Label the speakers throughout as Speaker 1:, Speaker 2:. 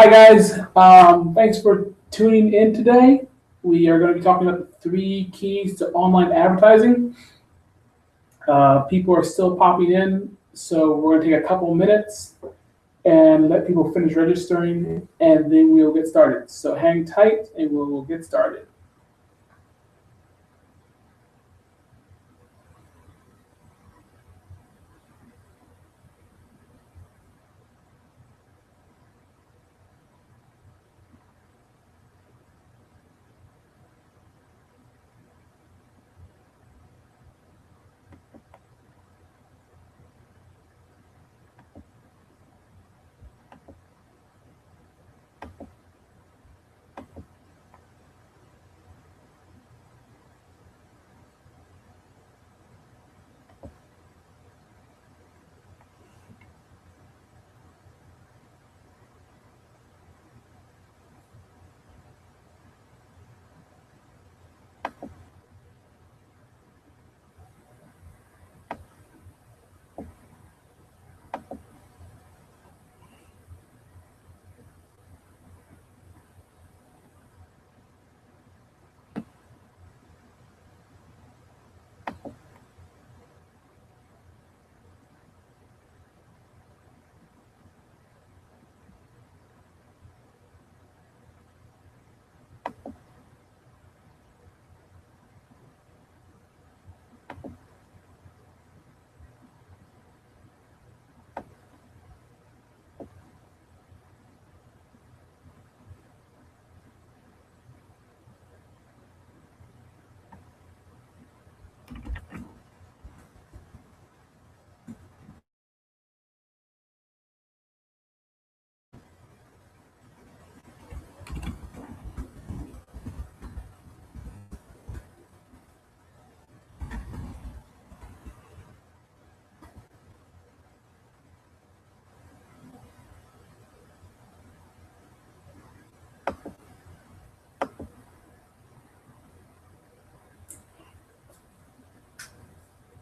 Speaker 1: Hi guys, thanks for tuning in today. We are going to be talking about the 3 keys to online advertising. People are still popping in, so we're going to take a couple minutes and let people finish registering, and then we'll get started. So hang tight and we'll get started.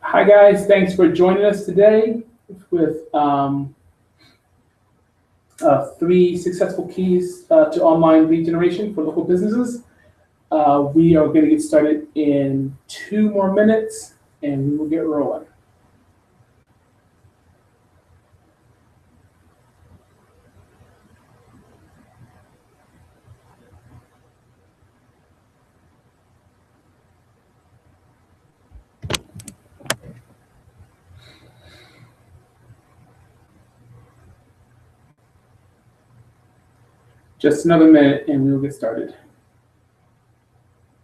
Speaker 1: Hi guys, thanks for joining us today with 3 successful keys to online lead generation for local businesses. We are going to get started in 2 more minutes and we will get rolling. Just another minute and we will get started.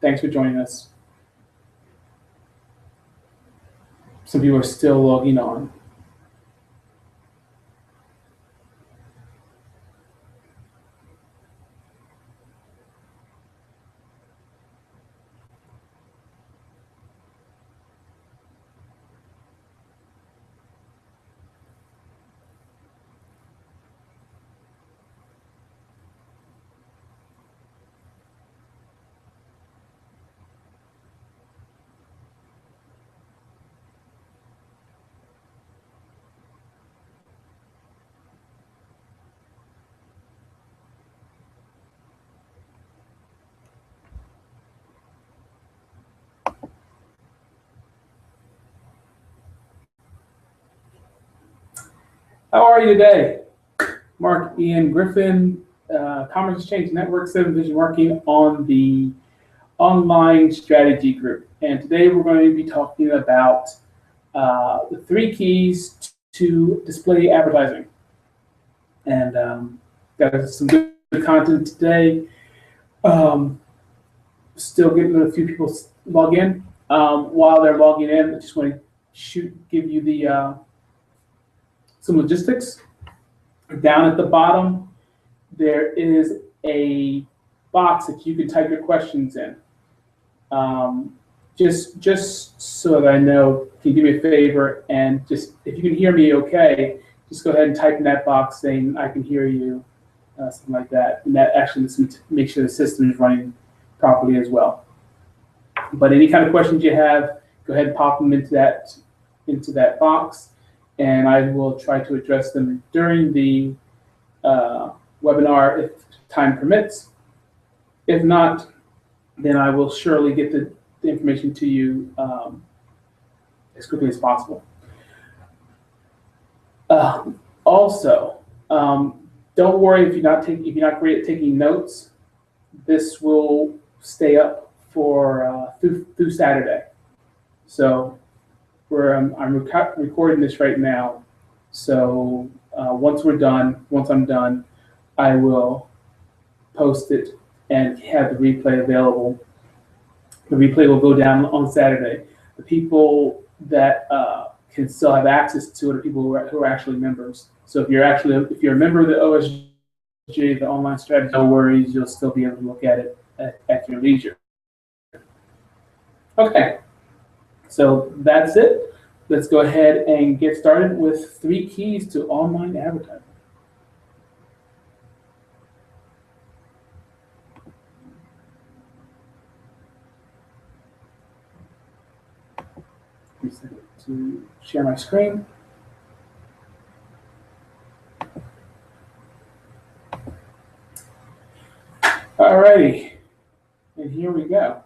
Speaker 1: Thanks for joining us. Some people are still logging on. How are you today? Mark Ian Griffin, Commerce Exchange Network 7 Vision Marketing on the Online Strategy Group. And today we're going to be talking about the 3 keys to display advertising. And got some good content today. Still getting a few people log in. While they're logging in, I just want to give you the some logistics. Down at the bottom, there is a box that you can type your questions in. Just so that I know, can you do me a favor and just, if you can hear me okay, just go ahead and type in that box saying I can hear you, something like that. And that actually lets me make sure the system is running properly as well. But any kind of questions you have, go ahead and pop them into that box, and I will try to address them during the webinar if time permits. If not, then I will surely get the information to you as quickly as possible. Also, don't worry if you're not great at taking notes. This will stay up for through Saturday. So I'm recording this right now. So once I'm done, I will post it and have the replay available. The replay will go down on Saturday. The people that can still have access to it are people who are actually members. So if you're a member of the OSJ, the online strategy, no worries, you'll still be able to look at it at your leisure. Okay, so that's it. Let's go ahead and get started with 3 keys to online advertising. To share my screen. Alrighty, and here we go.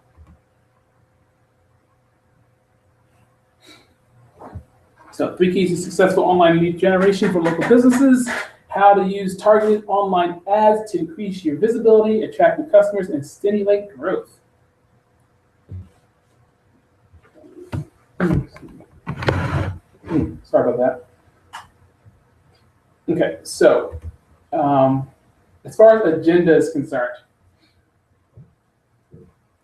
Speaker 1: So 3 keys to successful online lead generation for local businesses, how to use targeted online ads to increase your visibility, attract new customers, and stimulate growth. Sorry about that. Okay, so as far as agenda is concerned,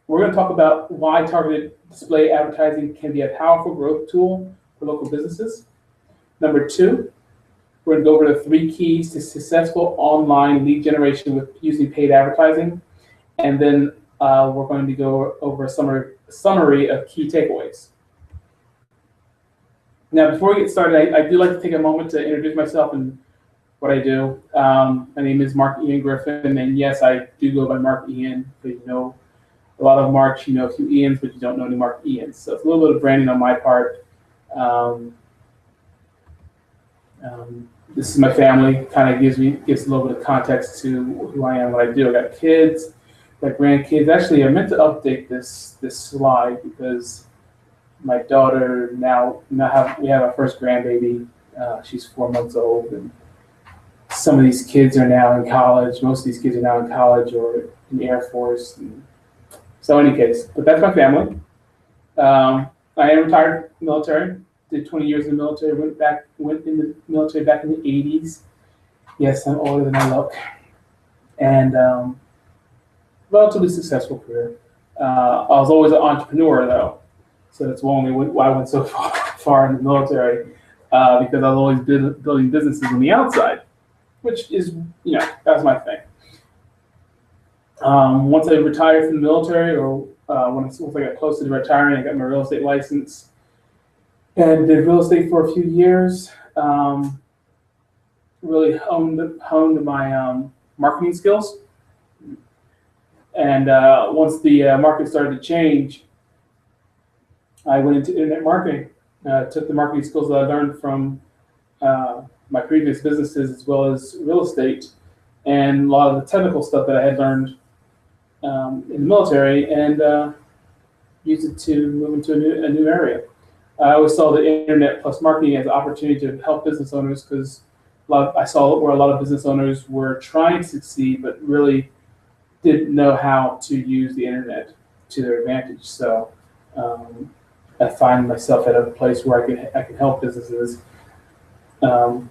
Speaker 1: we're going to talk about why targeted display advertising can be a powerful growth tool for local businesses. Number 2, we're going to go over the 3 keys to successful online lead generation with using paid advertising. And then we're going to go over a summary of key takeaways. Now, before we get started, I do like to take a moment to introduce myself and what I do. My name is Mark Ian Griffin, and yes, I do go by Mark Ian, but you know a lot of Marks, you know a few Ians, but you don't know any Mark Ians. So it's a little bit of branding on my part. This is my family, kind of gives a little bit of context to who I am, what I do. I got kids, got grandkids. Actually, I meant to update this slide because my daughter we have our first grandbaby. She's 4 months old, and some of these kids are now in college. Most of these kids are now in college or in the Air Force. So in any case, but that's my family. I am retired military. Did 20 years in the military. Went in the military back in the 80s. Yes, I'm older than I look. And relatively successful career. I was always an entrepreneur though. So that's why I went so far in the military, because I was always building businesses on the outside, which is, that's my thing. Once I retired from the military, or once I got close to retiring, I got my real estate license and did real estate for a few years. Really honed my marketing skills. And once the market started to change, I went into internet marketing. Took the marketing skills that I learned from my previous businesses as well as real estate and a lot of the technical stuff that I had learned in the military, and used it to move into a new area. I always saw the internet plus marketing as an opportunity to help business owners, because I saw where a lot of business owners were trying to succeed but really didn't know how to use the internet to their advantage. So I find myself at a place where I can help businesses in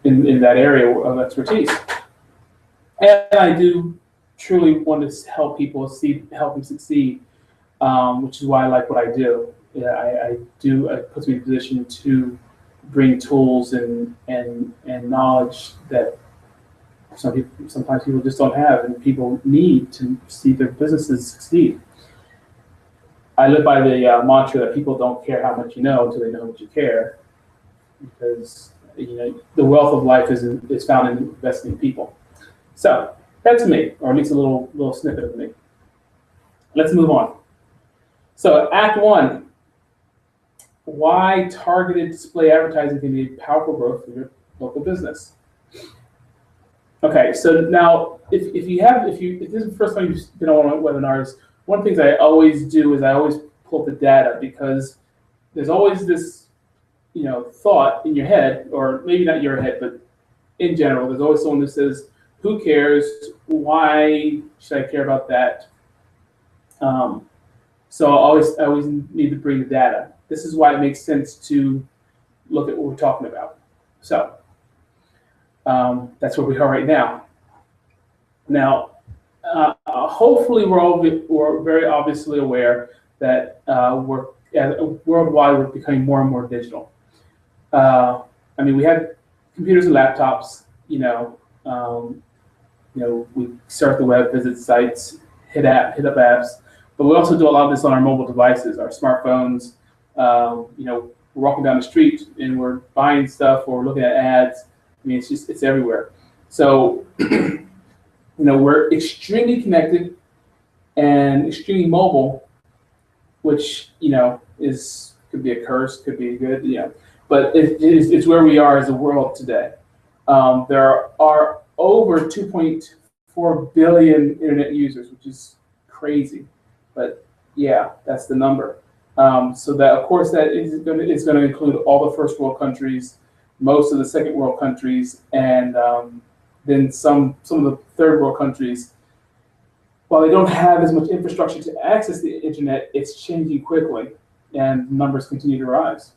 Speaker 1: that area of expertise. And I do truly want to help people help them succeed, which is why I like what I do. It puts me in a position to bring tools and knowledge that sometimes people just don't have, and people need to see their businesses succeed. I live by the mantra that people don't care how much you know until they know how much you care, because the wealth of life is found in investing in people. So that's me, or at least a little snippet of me. Let's move on. So Act 1, why targeted display advertising can be powerful growth for your local business. Okay, so now if this is the first time you've been on webinars, one of the things I always do is I always pull up the data, because there's always this, thought in your head, or maybe not your head, but in general, there's always someone who says, "Who cares? Why should I care about that?" So I always need to bring the data. This is why it makes sense to look at what we're talking about. So that's where we are right now. Now, hopefully, we're very obviously aware that worldwide we're becoming more and more digital. I mean, we have computers and laptops. We surf the web, visit sites, hit up apps, but we also do a lot of this on our mobile devices, our smartphones. We're walking down the street and we're buying stuff, or we're looking at ads. I mean, it's everywhere. So, we're extremely connected and extremely mobile, which could be a curse, could be good, but it's where we are as a world today. There are over 2.4 billion internet users, which is crazy, but yeah, that's the number. So that, of course, that is going to include all the first world countries, most of the second world countries, and then some of the third world countries. While they don't have as much infrastructure to access the internet, it's changing quickly, and numbers continue to rise.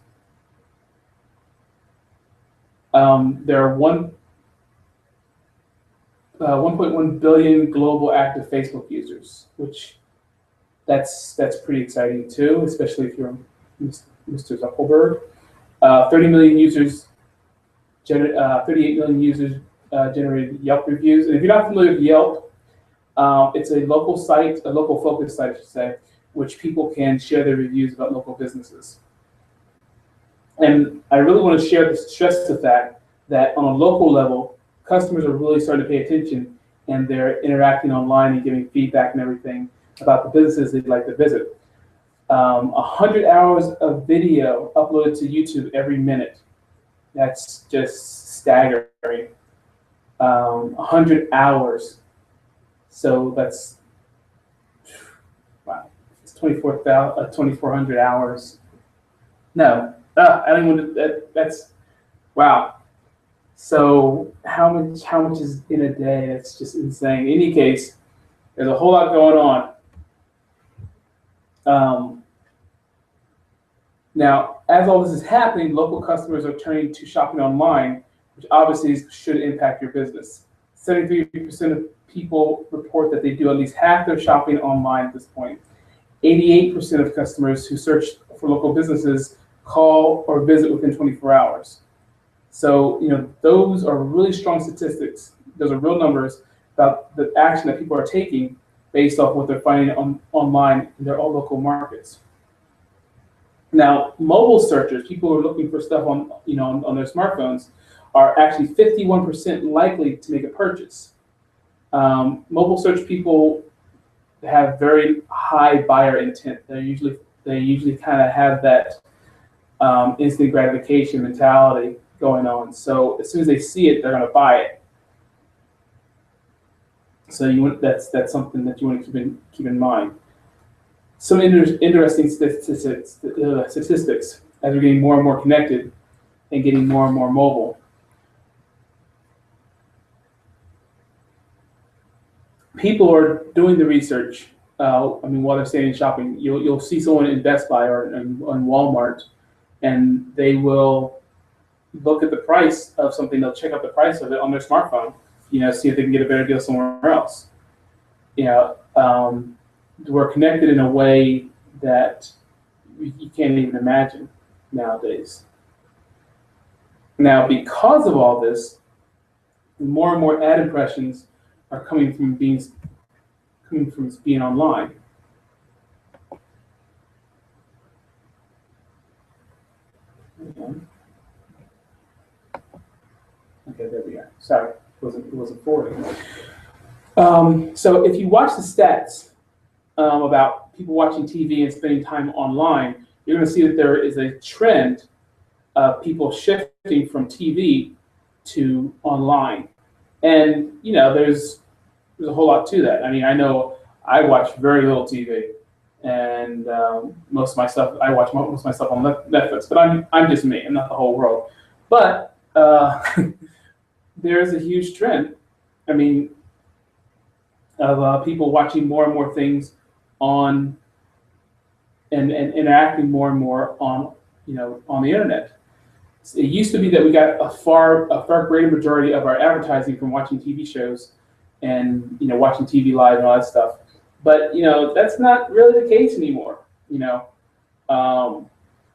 Speaker 1: There are 1.1 billion global active Facebook users, which that's pretty exciting too, especially if you're Mr. Zuckerberg. 38 million users generated Yelp reviews. And if you're not familiar with Yelp, it's a local site, a local focus site, I should say, which people can share their reviews about local businesses. And I really want to stress the fact that on a local level, customers are really starting to pay attention, and they're interacting online and giving feedback and everything about the businesses they'd like to visit. 100 hours of video uploaded to YouTube every minute. That's just staggering. 100 hours. So that's, wow, it's 2,400 hours. No, I don't even, that's, wow. So how much is in a day? That's just insane. In any case, there's a whole lot going on. Now, as all this is happening, local customers are turning to shopping online, which obviously should impact your business. 73% of people report that they do at least half their shopping online at this point. 88% of customers who search for local businesses call or visit within 24 hours. So, those are really strong statistics. Those are real numbers about the action that people are taking based off what they're finding online in their own local markets. Now, mobile searchers, people who are looking for stuff on their smartphones, are actually 51% likely to make a purchase. Mobile search people have very high buyer intent. They usually kind of have that instant gratification mentality going on. So as soon as they see it, they're going to buy it. So that's something that you want to keep in mind. Some interesting statistics as we're getting more and more connected and getting more and more mobile. People are doing the research. While they're staying shopping, you'll see someone in Best Buy or on Walmart, and they will look at the price of something. They'll check out the price of it on their smartphone. See if they can get a better deal somewhere else. We're connected in a way that you can't even imagine nowadays. Now, because of all this, more and more ad impressions are coming from being online. Okay, there we are. Sorry, it wasn't forwarding. So if you watch the stats about people watching TV and spending time online, you're going to see that there is a trend of people shifting from TV to online. And there's a whole lot to that. I mean, I know I watch very little TV, and most of my stuff I watch most of my stuff on Netflix. But I'm just me. I'm not the whole world. But there is a huge trend. I mean, of people watching more and more things on and interacting more and more on on the internet. It used to be that we got a far greater majority of our advertising from watching TV shows and watching TV live and all that stuff. But that's not really the case anymore. It's kind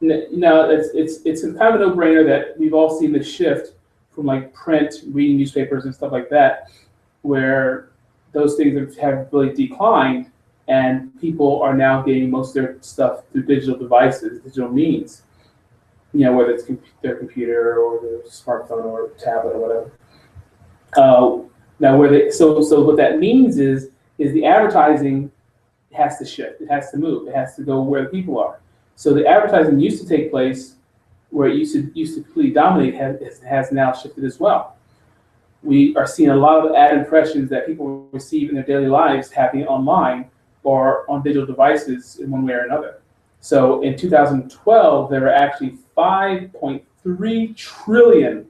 Speaker 1: of a no-brainer that we've all seen the shift from like print, reading newspapers and stuff like that, where those things have really declined, and people are now getting most of their stuff through digital devices, digital means. Whether it's their computer or their smartphone or tablet or whatever. Now, so what that means is the advertising has to shift. It has to move. It has to go where the people are. So the advertising used to take place where it used to completely dominate has now shifted as well. We are seeing a lot of ad impressions that people receive in their daily lives happening online or on digital devices in one way or another. So in 2012, there were actually 5.3 trillion.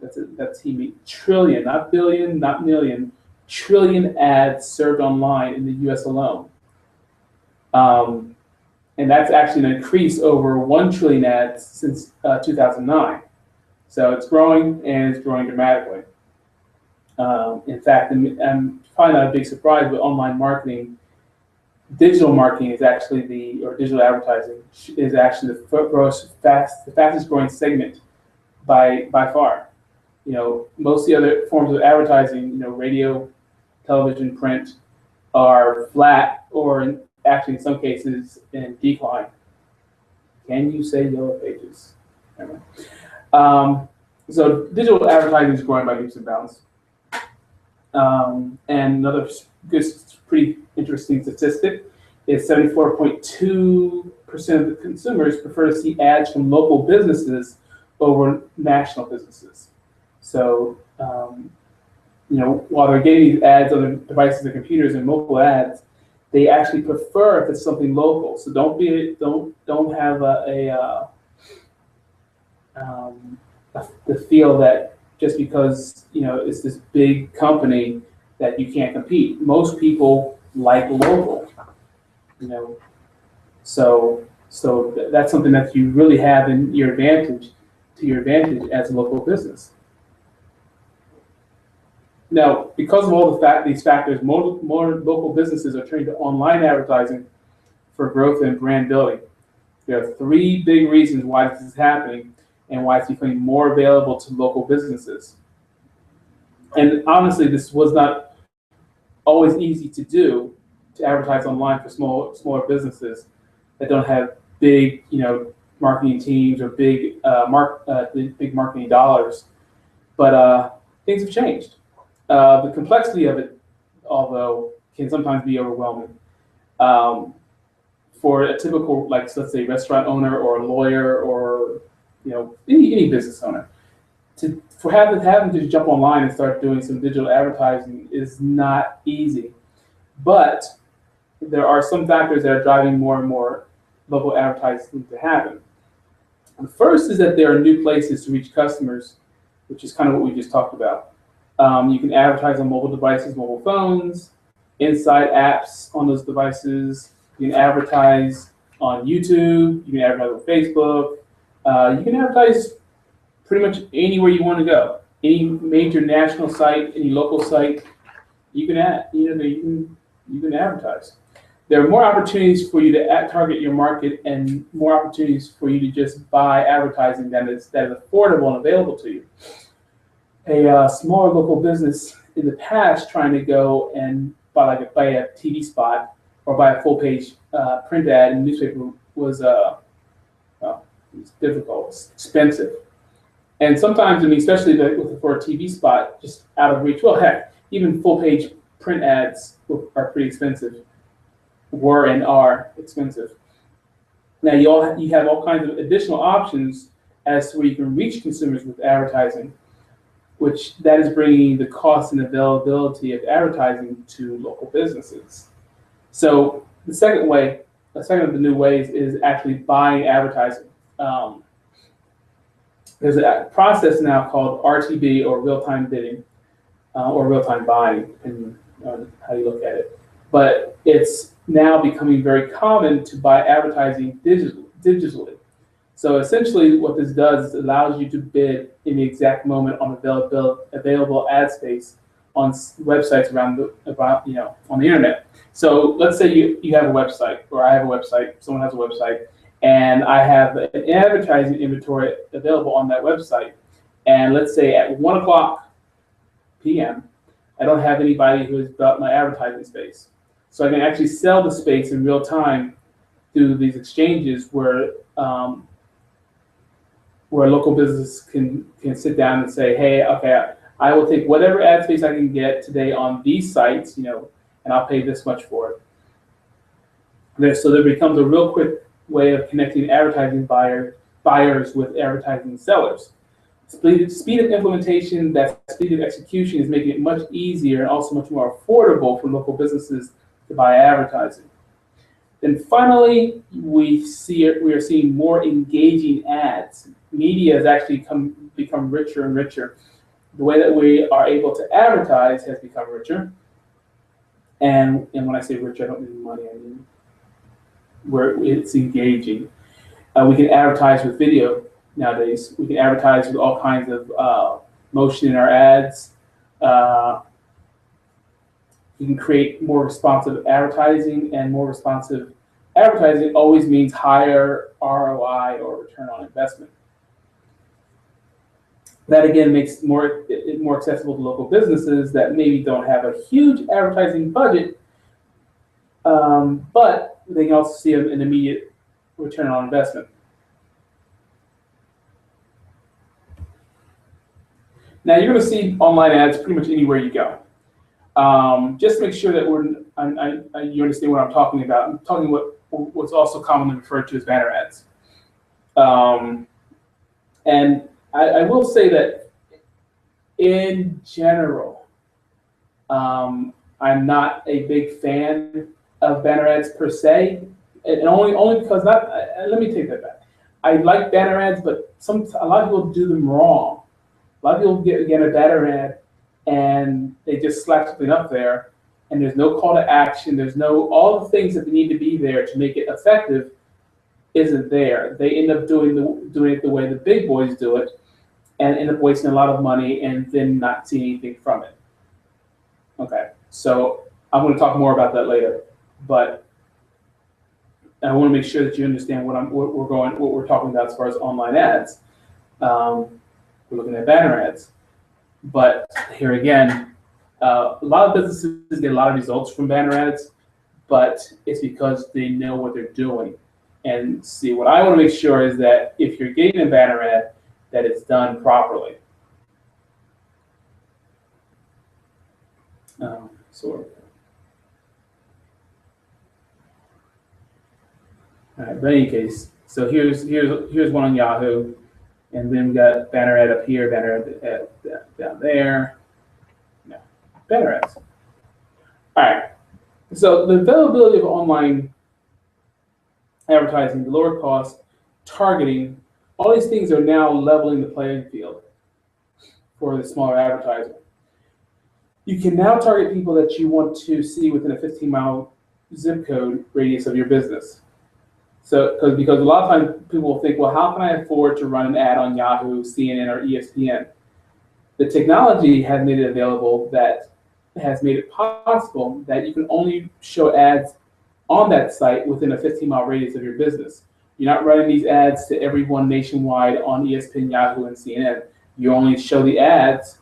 Speaker 1: That's trillion, not billion, not million, trillion ads served online in the U.S. alone. And that's actually an increase over 1 trillion ads since 2009. So it's growing, and it's growing dramatically. In fact, and probably not a big surprise, but online marketing, digital marketing is actually or digital advertising is actually the fastest growing segment by far. Most of the other forms of advertising, radio, television, print, are flat or actually in some cases in decline. Can you say Yellow Pages? So digital advertising is growing by leaps and bounds. And another good, pretty interesting statistic is 74.2% of the consumers prefer to see ads from local businesses over national businesses. So, while they're getting these ads on their devices and computers and mobile ads, they actually prefer if it's something local. So don't have the feel that just because it's this big company that you can't compete. Most people like local, So that's something that you really have to your advantage as a local business. Now, because of all these factors, more local businesses are turning to online advertising for growth and brand building. There are 3 big reasons why this is happening and why it's becoming more available to local businesses. And honestly, this was not always easy to do, to advertise online for smaller businesses that don't have big, marketing teams or big marketing dollars. But things have changed. The complexity of it, although, can sometimes be overwhelming. For a typical, let's say, restaurant owner or a lawyer or any business owner, for having to jump online and start doing some digital advertising is not easy. But there are some factors that are driving more and more local advertising to happen. The first is that there are new places to reach customers, which is kind of what we just talked about. You can advertise on mobile devices, mobile phones, inside apps on those devices. You can advertise on YouTube. You can advertise on Facebook. You can advertise pretty much anywhere you want to go. Any major national site, any local site, you can advertise. There are more opportunities for you to target your market and more opportunities for you to just buy advertising that is affordable and available to you. A smaller local business in the past trying to go and buy a TV spot or buy a full-page print ad in a newspaper was it's difficult, it's expensive. And sometimes, especially for a TV spot, just out of reach. Well, heck, even full-page print ads are pretty expensive, were and are expensive. Now, you have all kinds of additional options as to where you can reach consumers with advertising. which that is bringing the cost and availability of advertising to local businesses. So the second of the new ways is actually buying advertising. There's a process now called RTB, or real-time bidding, or real-time buying, depending on how you look at it. But it's now becoming very common to buy advertising digitally. So essentially what this does is it allows you to bid in the exact moment on available ad space on websites on the internet. So let's say you have a website, or I have a website, someone has a website, and I have an advertising inventory available on that website. And let's say at 1:00 p.m., I don't have anybody who has bought my advertising space. So I can actually sell the space in real time through these exchanges where local businesses can sit down and say, hey, okay, I will take whatever ad space I can get today on these sites, and I'll pay this much for it. So there becomes a real quick way of connecting advertising buyers with advertising sellers. Speed of implementation, that speed of execution is making it much easier and also much more affordable for local businesses to buy advertising. Then finally, we are seeing more engaging ads. Media has actually become richer and richer. The way that we are able to advertise has become richer. And when I say rich, I don't mean money, I mean where it's engaging. We can advertise with video nowadays. We can advertise with all kinds of motion in our ads. You can create more responsive advertising, and more responsive advertising always means higher ROI, or return on investment. That again makes it more accessible to local businesses that maybe don't have a huge advertising budget, but they can also see an immediate return on investment. Now you're going to see online ads pretty much anywhere you go. Just to make sure that you understand what I'm talking about. I'm talking what's also commonly referred to as banner ads. And I will say that in general, I'm not a big fan of banner ads per se, and only because let me take that back. I like banner ads, but a lot of people do them wrong. A lot of people get a banner ad and they just slap something up there, and there's no call to action. There's all the things that need to be there to make it effective isn't there. They end up doing it the way the big boys do it, and end up wasting a lot of money and then not seeing anything from it. Okay, so I'm going to talk more about that later, but I want to make sure that you understand what we're talking about as far as online ads. We're looking at banner ads, but here again, a lot of businesses get a lot of results from banner ads, but it's because they know what they're doing. And see, what I want to make sure is that if you're getting a banner ad, that it's done properly. All right, but in any case, so here's one on Yahoo, and then we got banner ad up here, banner ad down there. No, banner ads. All right, so the availability of online advertising, the lower cost, targeting, all these things are now leveling the playing field for the smaller advertiser. You can now target people that you want to see within a 15-mile zip code radius of your business. So, because a lot of times people will think, well, how can I afford to run an ad on Yahoo, CNN, or ESPN? The technology has made it available that has made it possible that you can only show ads on that site within a 15-mile radius of your business. You're not running these ads to everyone nationwide on ESPN, Yahoo, and CNN. You only show the ads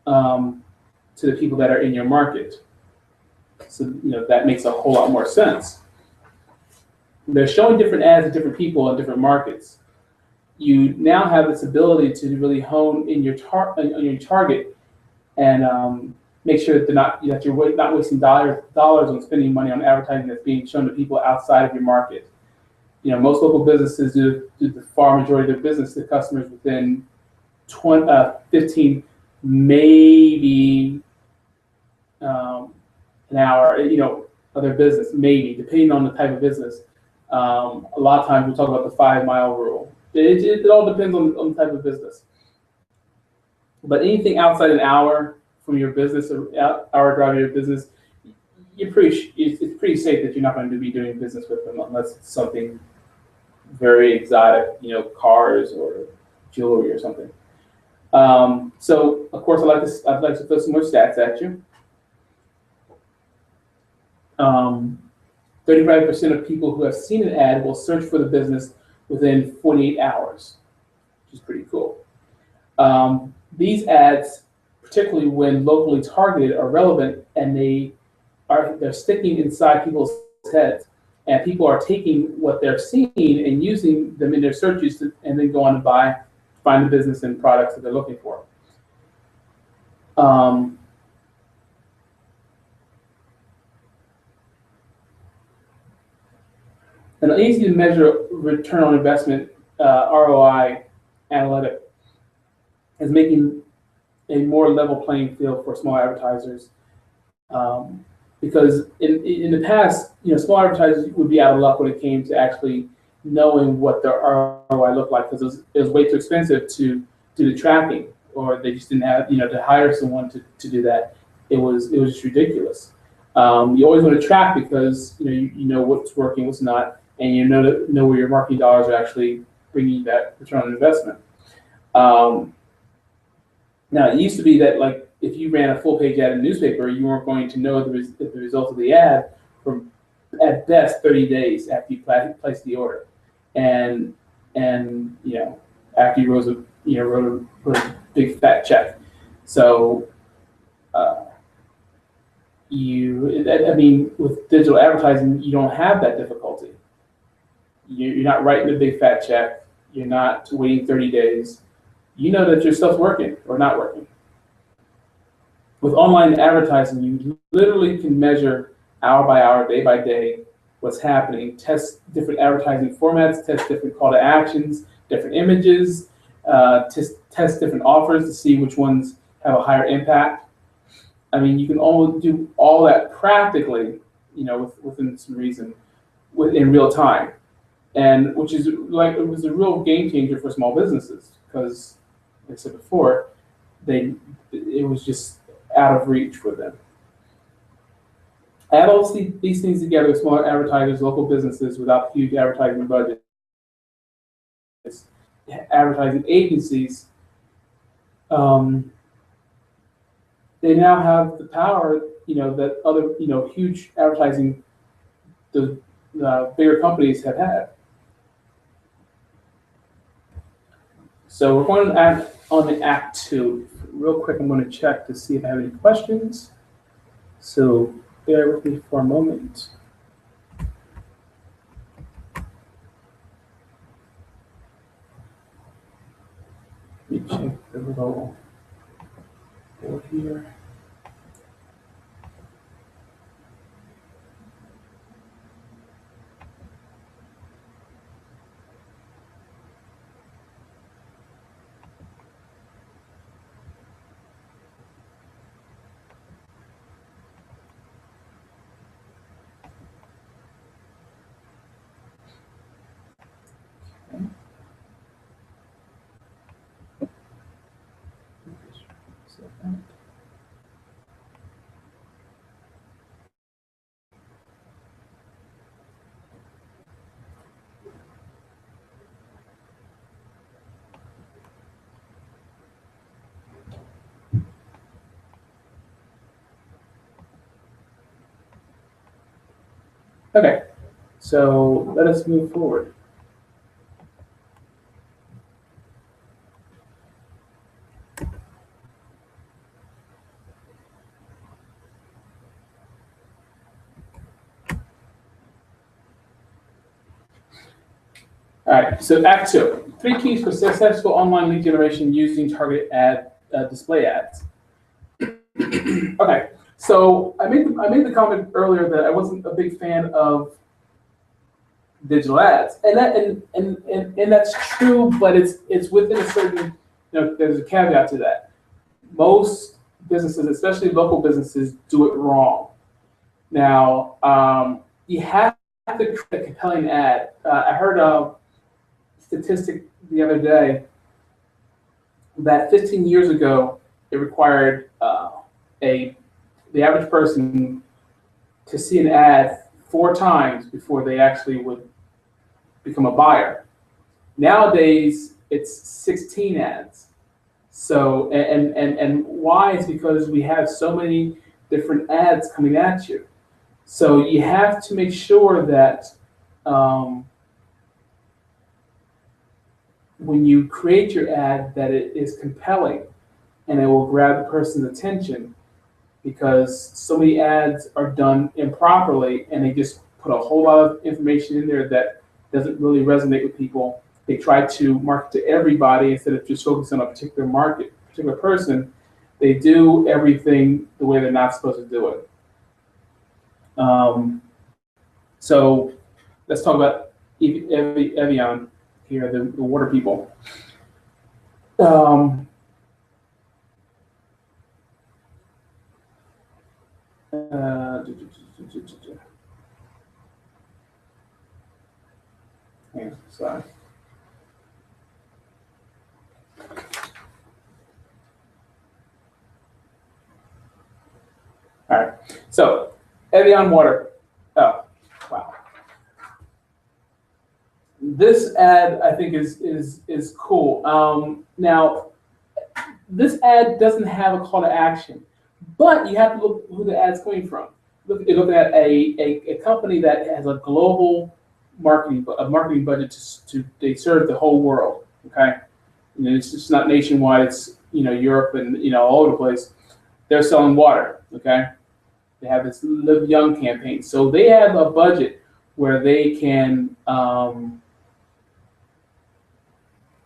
Speaker 1: to the people that are in your market. So that makes a whole lot more sense. They're showing different ads to different people in different markets. You now have this ability to really hone in your target and make sure that you're not wasting dollars on spending money on advertising that's being shown to people outside of your market. Most local businesses do the far majority of their business to customers within 15 maybe an hour, of their business, maybe, depending on the type of business. A lot of times we talk about the 5 mile rule. It all depends on the type of business. But anything outside an hour from your business, or hour drive of your business, it's pretty safe that you're not going to be doing business with them unless it's something very exotic, cars or jewelry or something. So of course I'd like to throw some more stats at you. 35% of people who have seen an ad will search for the business within 48 hours, which is pretty cool. These ads, particularly when locally targeted, are relevant, and they're sticking inside people's heads, and people are taking what they're seeing and using them in their searches and then go on to find the business and products that they're looking for. An easy to measure return on investment, ROI analytic, is making a more level playing field for small advertisers. Because in the past, small advertisers would be out of luck when it came to actually knowing what their ROI looked like, because it was way too expensive to do the tracking, or they just didn't have, to hire someone to do that. It was just ridiculous. You always want to track because you know what's working, what's not, and you know where your marketing dollars are actually bringing you that return on investment. Now, it used to be that, like, if you ran a full-page ad in a newspaper, you weren't going to know the result of the ad for, at best, 30 days after you placed the order, and after you wrote a big fat check. So, with digital advertising, you don't have that difficulty. You're not writing a big fat check. You're not waiting 30 days. You know that your stuff's working or not working. With online advertising, you literally can measure hour by hour, day by day, what's happening, test different advertising formats, test different call to actions, different images, test different offers to see which ones have a higher impact. You can do all that practically, within some reason, in real time, and which is like, it was a real game changer for small businesses because, like I said before, it was just out of reach for them. Add all these things together with small advertisers, local businesses without huge advertising budgets, advertising agencies, they now have the power, that other, huge advertising, the bigger companies have had. So we're going on to Act 2. Real quick, I'm going to check to see if I have any questions. So bear with me for a moment. Let me check the little board here. Okay, so let us move forward. All right, so Act 2, 3 keys for successful online lead generation using targeted display ads. Okay, so I made the comment earlier that I wasn't a big fan of digital ads, and that's true, but it's within a certain, there's a caveat to that. most businesses, especially local businesses, do it wrong. Now, you have to create a compelling ad. I heard a statistic the other day that 15 years ago, it required the average person to see an ad 4 times before they actually would become a buyer. Nowadays, it's 16 ads. So, and why is because we have so many different ads coming at you. So you have to make sure that when you create your ad, that it is compelling and it will grab the person's attention, because so many ads are done improperly and they just put a whole lot of information in there that doesn't really resonate with people. They try to market to everybody instead of just focusing on a particular market, particular person. They do everything the way they're not supposed to do it. So let's talk about Evian here, the water people. Sorry. All right. So Evian water. Oh, wow. This ad I think is cool. Now, this ad doesn't have a call to action, but you have to look who the ad's coming from. Look at a company that has a global marketing budget to they serve the whole world. Okay, it's just not nationwide. It's Europe and all over the place. They're selling water. Okay, they have this Live Young campaign, so they have a budget where they can.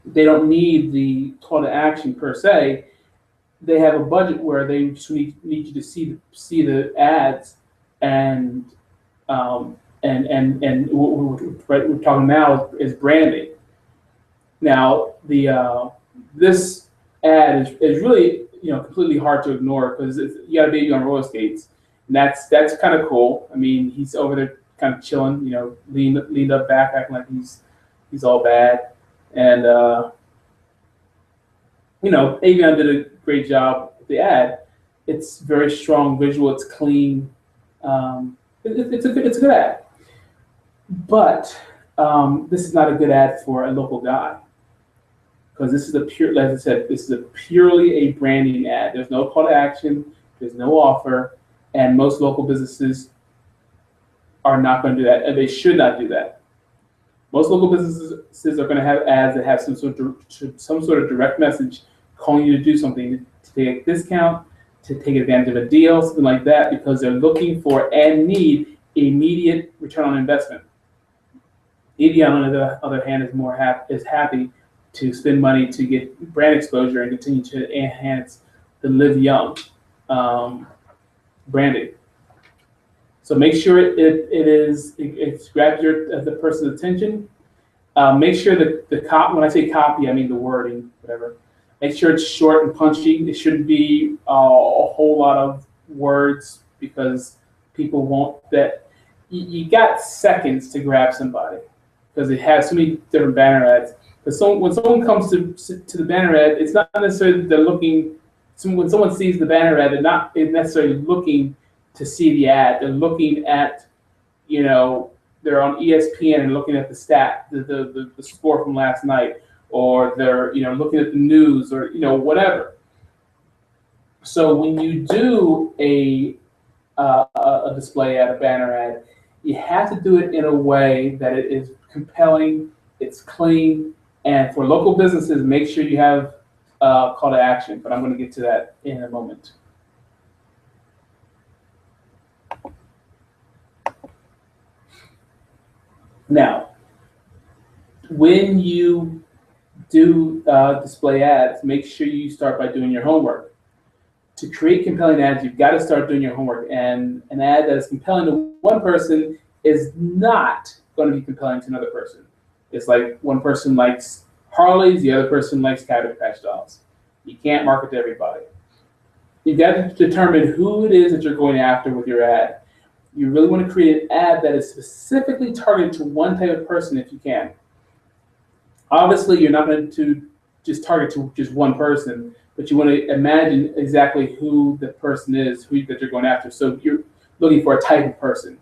Speaker 1: They don't need the call to action per se. They have a budget where they just need you to see the ads, and what we're talking now is branding. Now this ad is really completely hard to ignore, because you got a baby on roller skates, and that's kind of cool. I mean, he's over there kind of chilling, leaned up back, acting like he's all bad. And Evian did a great job with the ad. It's very strong visual. It's clean. It's a good ad. But this is not a good ad for a local guy, because this is as I said, this is purely a branding ad. There's no call to action. There's no offer, and most local businesses are not going to do that, and they should not do that. Most local businesses are going to have ads that have some sort of direct message calling you to do something, to take a discount, to take advantage of a deal, something like that, because they're looking for and need immediate return on investment. Evian, on the other hand, is happy to spend money to get brand exposure and continue to enhance the Live Young branding. So make sure it grabs the person's attention. Make sure that when I say copy, I mean the wording, whatever. Make sure it's short and punchy. It shouldn't be a whole lot of words, because people won't. That you got seconds to grab somebody, because it has so many different banner ads. Because when someone comes to the banner ad, it's not necessarily that they're looking. When someone sees the banner ad, they're not necessarily looking to see the ad. They're looking at, they're on ESPN and looking at the score from last night, or they're looking at the news, or whatever. So when you do a display ad, a banner ad, you have to do it in a way that it is compelling, it's clean, and for local businesses, make sure you have call to action. But I'm going to get to that in a moment. Now, when you do display ads, make sure you start by doing your homework. To create compelling ads, you've got to start doing your homework. And an ad that is compelling to one person is not going to be compelling to another person. It's like one person likes Harleys, the other person likes Cabbage Patch Dolls. You can't market to everybody. You got to determine who it is that you're going after with your ad. You really want to create an ad that is specifically targeted to one type of person if you can. Obviously, you're not going to just target to just one person, but you want to imagine exactly who the person is, who that you're going after. So you're looking for a type of person.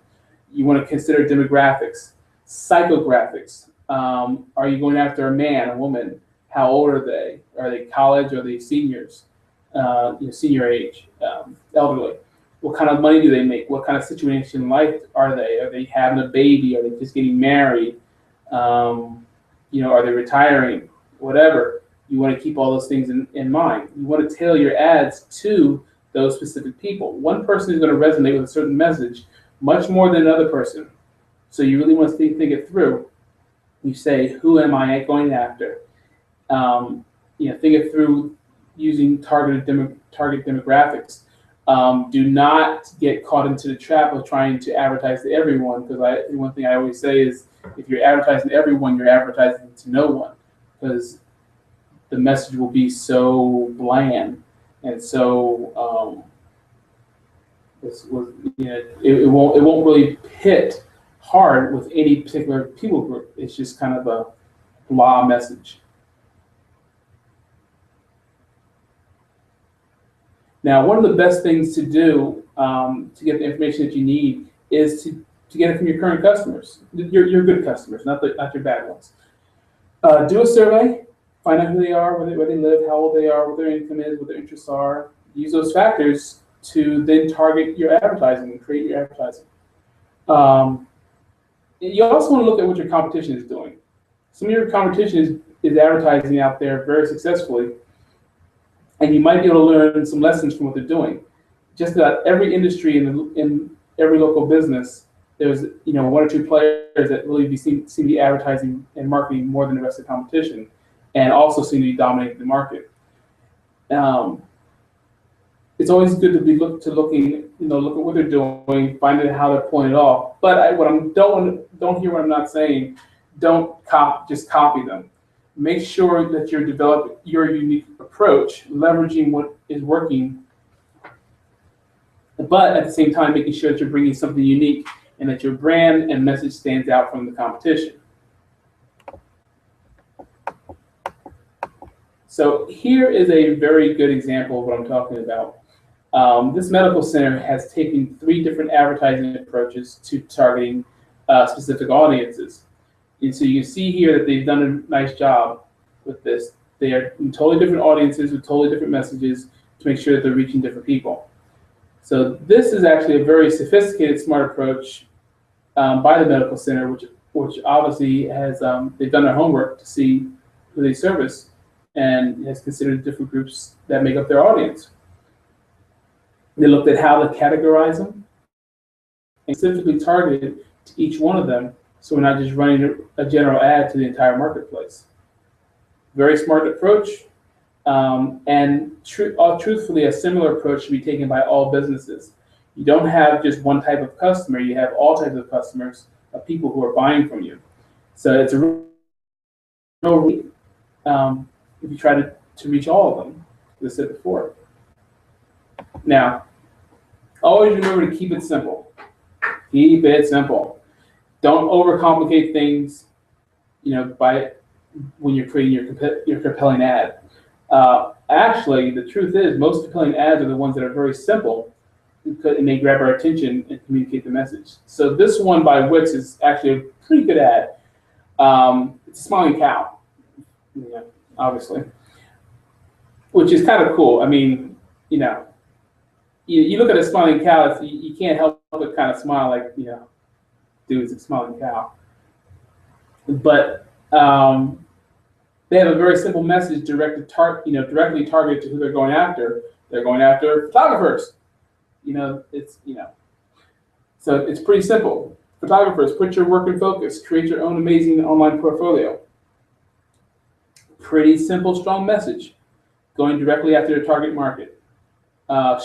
Speaker 1: You want to consider demographics, psychographics. Are you going after a man, a woman? How old are they? Are they college? Are they seniors? Senior age, elderly. What kind of money do they make? What kind of situation in life are they? Are they having a baby? Are they just getting married? Are they retiring? Whatever. You want to keep all those things in mind. You want to tailor your ads to those specific people. One person is going to resonate with a certain message much more than another person. So you really want to think it through. You say, who am I going after? Think it through using target demographics. Do not get caught into the trap of trying to advertise to everyone, because one thing I always say is, if you're advertising to everyone, you're advertising to no one, because the message will be so bland and so it won't really hit hard with any particular people group. It's just kind of a blah message. Now, one of the best things to do to get the information that you need is to get it from your current customers, your good customers, not your bad ones. Do a survey, find out who they are, where they live, how old they are, what their income is, what their interests are. Use those factors to then target your advertising and create your advertising. You also want to look at what your competition is doing. Some of your competition is advertising out there very successfully, and you might be able to learn some lessons from what they're doing. Just about every industry in every local business, there's one or two players that really seem to be advertising and marketing more than the rest of the competition, and also seem to be dominating the market. It's always good to be look at what they're doing, find out how they're pulling it off. But don't hear what I'm not saying. Don't just copy them. Make sure that you're developing your unique approach, leveraging what is working, but at the same time making sure that you're bringing something unique and that your brand and message stands out from the competition. So here is a very good example of what I'm talking about. This medical center has taken 3 different advertising approaches to targeting specific audiences. And so you can see here that they've done a nice job with this. They are in totally different audiences with totally different messages to make sure that they're reaching different people. So this is actually a very sophisticated, smart approach by the medical center, which obviously has they've done their homework to see who they service and has considered different groups that make up their audience. They looked at how to categorize them and specifically targeted to each one of them, so we're not just running a general ad to the entire marketplace. Very smart approach, and truthfully, a similar approach should be taken by all businesses. You don't have just one type of customer, you have all types of customers, of people who are buying from you. So it's a real if you try to reach all of them, as I said before. Now, always remember to keep it simple. Keep it simple. Don't overcomplicate things, when you're creating your compelling ad. Actually, the truth is, most compelling ads are the ones that are very simple, and they grab our attention and communicate the message. So this one by Wix is actually a pretty good ad. It's a smiling cow, obviously, which is kind of cool. I mean, you look at a smiling cow, you can't help but kind of smile, like, dude, it's a smiling cow. But they have a very simple message directly targeted to who they're going after. They're going after photographers. So it's pretty simple. Photographers, put your work in focus. Create your own amazing online portfolio. Pretty simple, strong message. Going directly after the target market.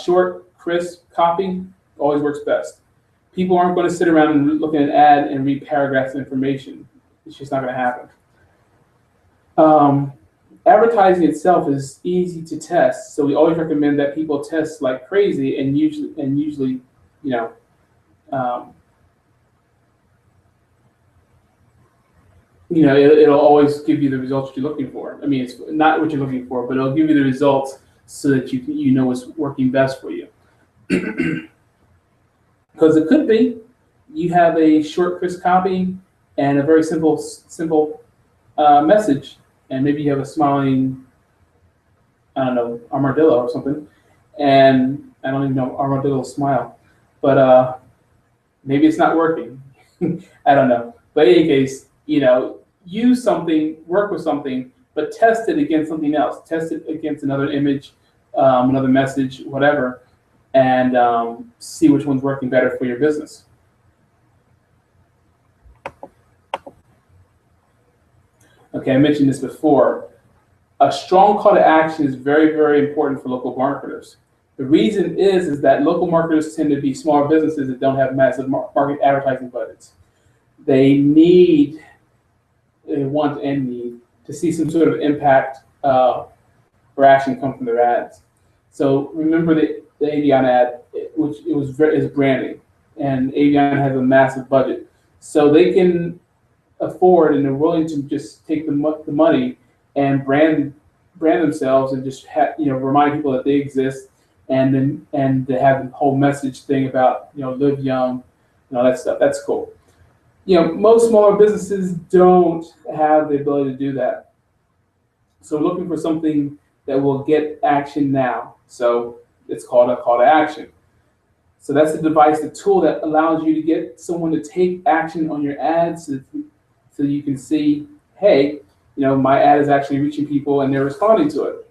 Speaker 1: Short, crisp copy always works best. People aren't going to sit around and look at an ad and read paragraphs of information. It's just not going to happen. advertising itself is easy to test, so we always recommend that people test like crazy, and usually, you know, um, it'll always give you the results you're looking for. I mean, it's not what you're looking for, but it'll give you the results so that you know what's working best for you. Because it could be you have a short, crisp copy and a very simple message, and maybe you have a smiling, I don't know, armadillo or something, and I don't even know armadillo smile, but maybe it's not working. I don't know. But in any case, use something, work with something, but test it against something else. Test it against another image, another message, whatever, and see which one's working better for your business. Okay, I mentioned this before. A strong call to action is very, very important for local marketers. The reason is that local marketers tend to be small businesses that don't have massive market advertising budgets. They want and need to see some sort of impact or action come from their ads. So remember the Avion ad, which is branding, and Avion has a massive budget, so they can afford and they're willing to just take the money and brand themselves and just remind people that they exist, and they have the whole message thing about live young and all that stuff. That's cool. Most smaller businesses don't have the ability to do that, so we're looking for something that will get action now. So it's called a call to action. So that's the device, the tool that allows you to get someone to take action on your ads, so you can see, hey, my ad is actually reaching people and they're responding to it.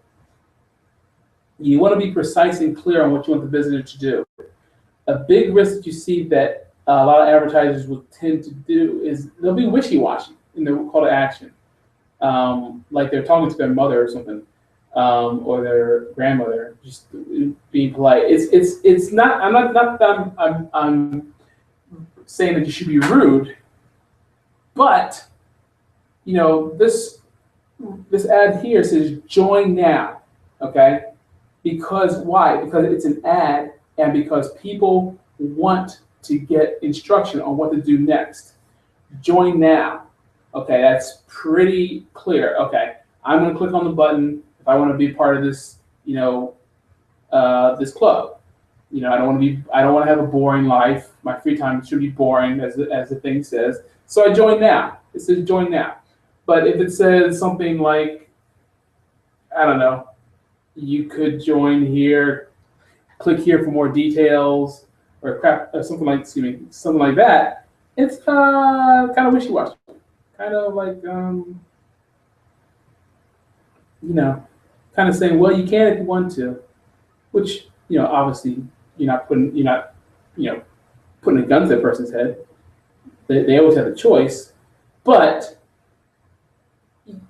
Speaker 1: You want to be precise and clear on what you want the visitor to do. A big risk that you see that a lot of advertisers will tend to do is they'll be wishy-washy in their call to action. Like they're talking to their mother or something, or their grandmother, just being polite. It's not. I'm saying that you should be rude, but this ad here says join now. Okay, because why? Because it's an ad, and because people want to get instruction on what to do next. Join now. Okay, that's pretty clear. Okay, I'm going to click on the button if I want to be part of this, this club. I don't want to have a boring life. My free time should be boring, as the thing says. So I join now. It says join now. But if it says something like, I don't know, you could join here, click here for more details, or something like that. It's kind of wishy-washy. Kind of like, kind of saying, well, you can if you want to, which, obviously you're not putting a gun to a person's head. They always have a choice, but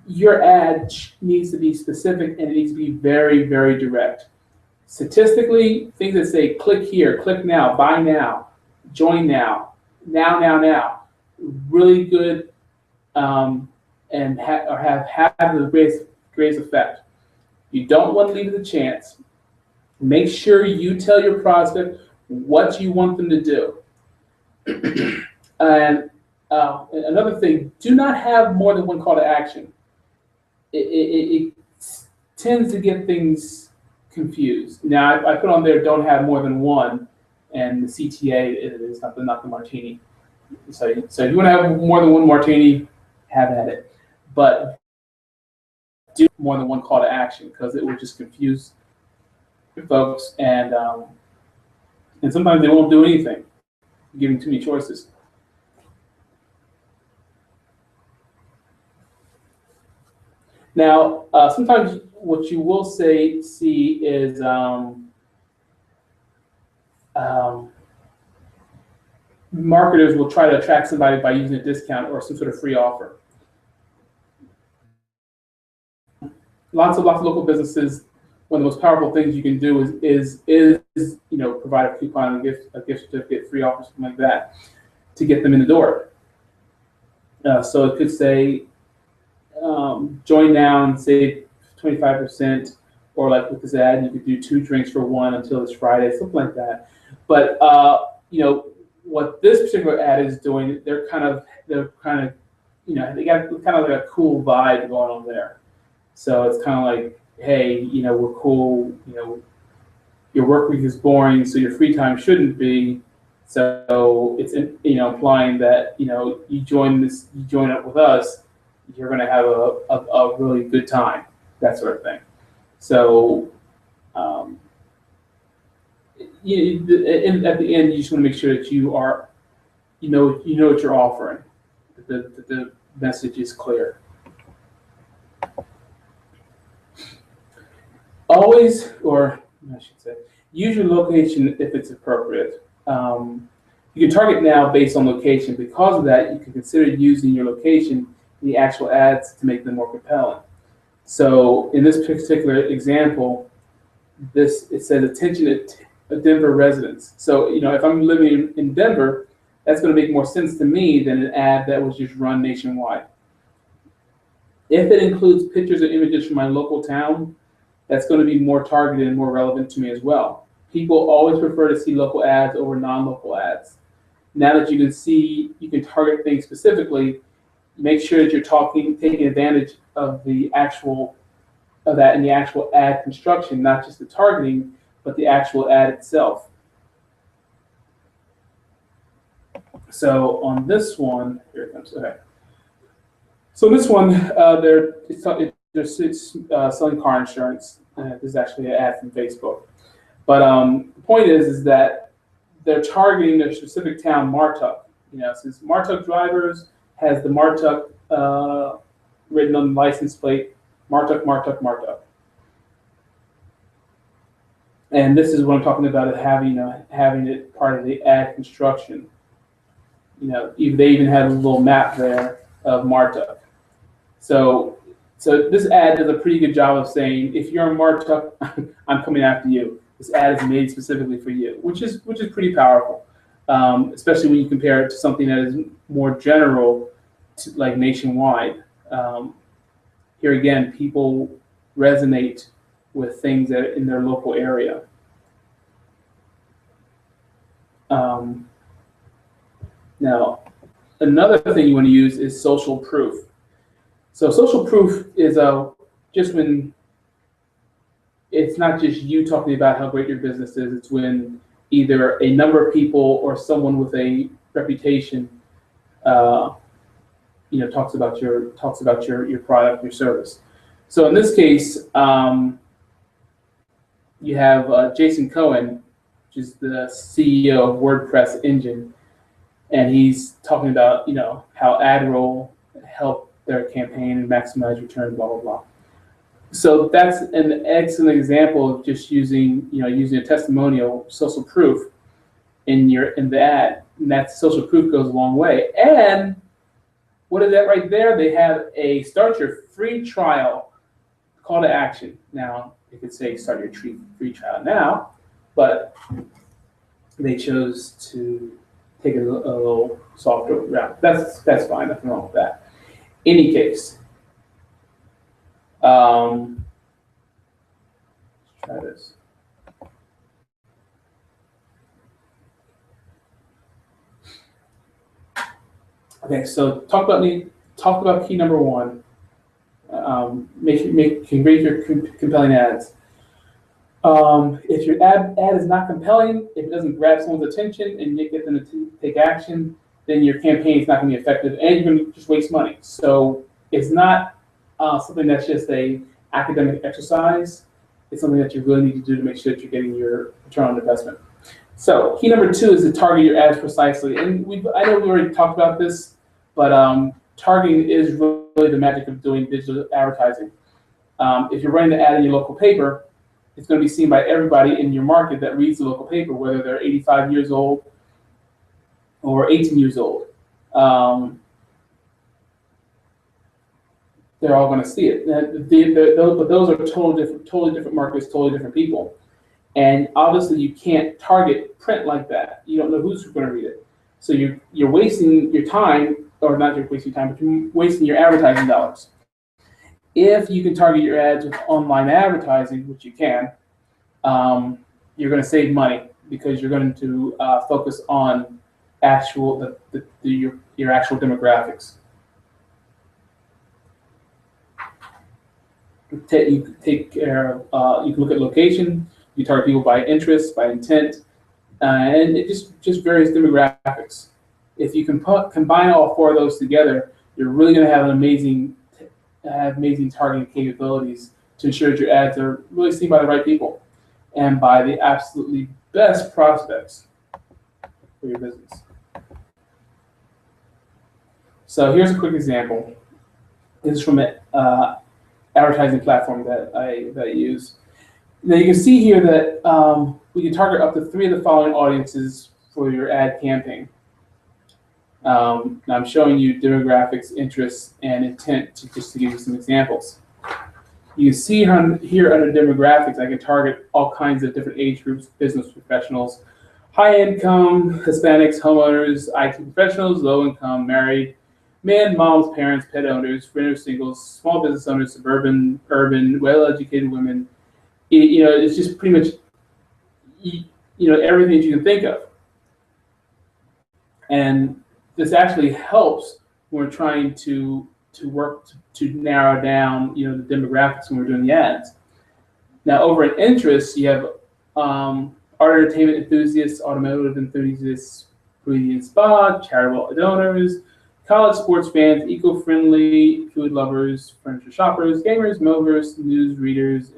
Speaker 1: your ad needs to be specific and it needs to be very, very direct. Statistically, things that say click here, click now, buy now, join now, now, really good, and have the greatest effect. You don't want to leave it to chance. Make sure you tell your prospect what you want them to do. And another thing, do not have more than one call to action. It tends to get things confused. Now, I put on there, don't have more than one, and the CTA is not the martini. So if you want to have more than one martini, have at it. But do more than one call to action, because it will just confuse folks, and sometimes they won't do anything, giving too many choices. Now, sometimes what you will see is marketers will try to attract somebody by using a discount or some sort of free offer. Lots of local businesses, one of the most powerful things you can do is provide a coupon, a gift certificate, free offer, something like that, to get them in the door. So it could say, join now and save 25%, or like with this ad, you could do 2 drinks for 1 until it's Friday, something like that. But you know, what this particular ad is doing, they're kind of, you know, they got kind of like a cool vibe going on there. So it's kind of like, hey, you know, we're cool, you know, your work week is boring, so your free time shouldn't be. So it's, you know, implying that, you know, you join up with us, you're going to have a really good time, that sort of thing. So at the end, you just want to make sure that you are, you know what you're offering, that the message is clear. Always, or I should say, use your location if it's appropriate. You can target now based on location. Because of that, you can consider using your location in the actual ads to make them more compelling. So in this particular example, it says attention to Denver residents. So, you know, if I'm living in Denver, that's going to make more sense to me than an ad that was just run nationwide. If it includes pictures or images from my local town, that's going to be more targeted and more relevant to me as well. People always prefer to see local ads over non-local ads. Now that you can target things specifically, make sure that you're taking advantage of that in the actual ad construction, not just the targeting, but the actual ad itself. So on this one, here it comes. Okay. So this one, they're selling car insurance. This is actually an ad from Facebook. But the point is that they're targeting their specific town, Martuck. You know, since Martuck Drivers has the Martuck written on the license plate, Martuck, Martuck, Martuck. And this is what I'm talking about, having it part of the ad construction. You know, they even had a little map there of Martuck. So this ad does a pretty good job of saying, if you're in Martuck, I'm coming after you. This ad is made specifically for you, which is pretty powerful, especially when you compare it to something that is more general, like nationwide. Here again, people resonate with things that are in their local area. Now, another thing you want to use is social proof. So social proof is just when it's not just you talking about how great your business is. It's when either a number of people or someone with a reputation, you know, talks about your product, your service. So in this case, you have Jason Cohen, which is the CEO of WordPress Engine, and he's talking about, you know, how AdRoll helped their campaign and maximize return, blah blah blah. So that's an excellent example of just using a testimonial, social proof in the ad, and that social proof goes a long way. And what is that right there? They have a start your free trial call to action. Now they could say start your free trial now, but they chose to take a little softer route. That's fine. Nothing wrong with that. Any case, let's try this. Okay, so talk about key number one. Create your compelling ads. If your ad is not compelling, if it doesn't grab someone's attention and you get them to take action, then your campaign is not going to be effective, and you're going to just waste money. So it's not something that's just a academic exercise. It's something that you really need to do to make sure that you're getting your return on investment. So key number two is to target your ads precisely. And I know we already talked about this, but targeting is really the magic of doing digital advertising. If you're running the ad in your local paper, it's going to be seen by everybody in your market that reads the local paper, whether they're 85 years old or 18 years old. They're all going to see it. But those are totally different markets, totally different people. And obviously, you can't target print like that. You don't know who's going to read it. So you're wasting your time, or not just wasting time, but you're wasting your advertising dollars. If you can target your ads with online advertising, which you can, you're going to save money because you're going to focus on your actual demographics. You take care of, you can look at location, you target people by interest, by intent, and it just various demographics. If you can combine all four of those together, you're really going to have an amazing targeting capabilities to ensure that your ads are really seen by the right people and by the absolutely best prospects for your business. So here's a quick example. This is from an advertising platform that I use. Now you can see here that we can target up to 3 of the following audiences for your ad campaign. Now I'm showing you demographics, interests, and intent just to give you some examples. You can see here under demographics, I can target all kinds of different age groups, business professionals, high income, Hispanics, homeowners, IT professionals, low income, married, men, moms, parents, pet owners, renters, singles, small business owners, suburban, urban, well-educated women. It's just pretty much, everything that you can think of. And this actually helps when we're trying to work to narrow down, the demographics when we're doing the ads. Now, over in interests, you have art entertainment enthusiasts, automotive enthusiasts, beauty and spa, charitable donors, college sports fans, eco-friendly food lovers, furniture shoppers, gamers, movers, news readers,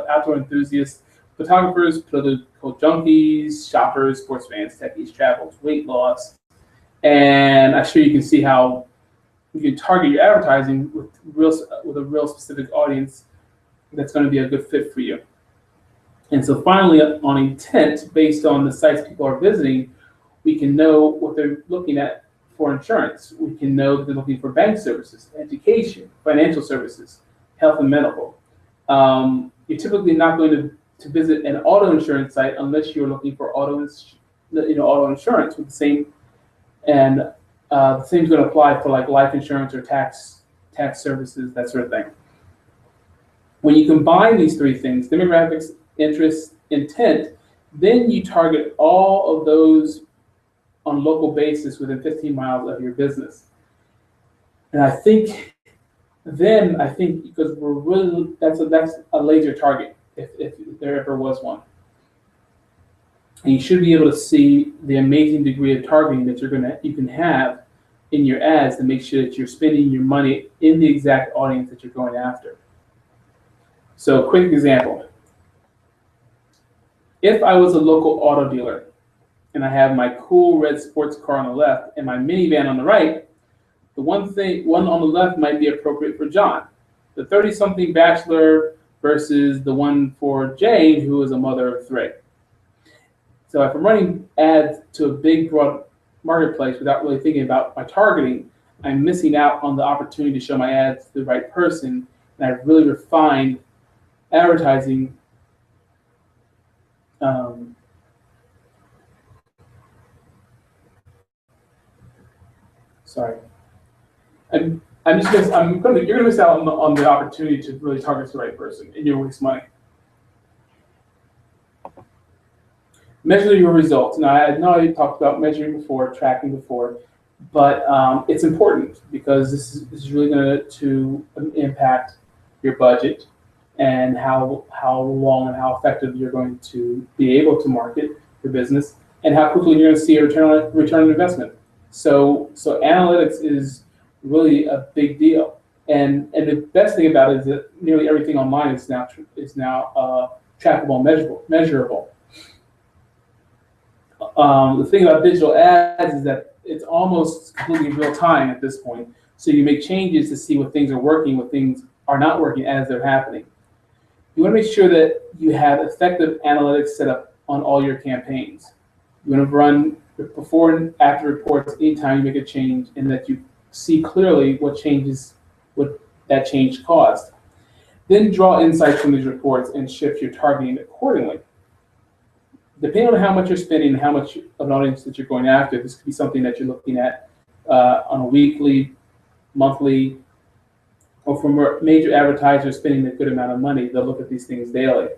Speaker 1: outdoor enthusiasts, photographers, political junkies, shoppers, sports fans, techies, travels, weight loss. And I'm sure you can see how you can target your advertising with a real specific audience that's going to be a good fit for you. And so finally, on intent, based on the sites people are visiting, we can know what they're looking at for insurance. We can know that they're looking for bank services, education, financial services, health and medical. You're typically not going to visit an auto insurance site unless you're looking for auto insurance with the same, and the same is going to apply for like life insurance or tax services, that sort of thing. When you combine these 3 things, demographics, interest, intent, then you target all of those on local basis within 15 miles of your business. And I think because we're really, that's a laser target if there ever was one. And you should be able to see the amazing degree of targeting that you can have in your ads to make sure that you're spending your money in the exact audience that you're going after. So, quick example. If I was a local auto dealer and I have my cool red sports car on the left and my minivan on the right, the one on the left might be appropriate for John, the 30-something bachelor, versus the one for Jane, who is a mother of 3. So if I'm running ads to a big, broad marketplace without really thinking about my targeting, I'm missing out on the opportunity to show my ads to the right person, and I've really refined advertising you're gonna miss out on the opportunity to really target the right person, and you'll waste money. Measure your results. Now, I know I talked about measuring before, tracking before, but it's important because this is really going to impact your budget and how long and how effective you're going to be able to market your business, and how quickly you're going to see a return on investment. So analytics is really a big deal, and the best thing about it is that nearly everything online is now trackable and measurable. The thing about digital ads is that it's almost completely real time at this point. So you make changes to see what things are working, what things are not working as they're happening. You want to make sure that you have effective analytics set up on all your campaigns. You want to run before and after reports anytime you make a change, and that you see clearly what that change caused. Then draw insights from these reports and shift your targeting accordingly. Depending on how much you're spending and how much of an audience that you're going after, this could be something that you're looking at on a weekly, monthly, or from major advertisers spending a good amount of money, they'll look at these things daily.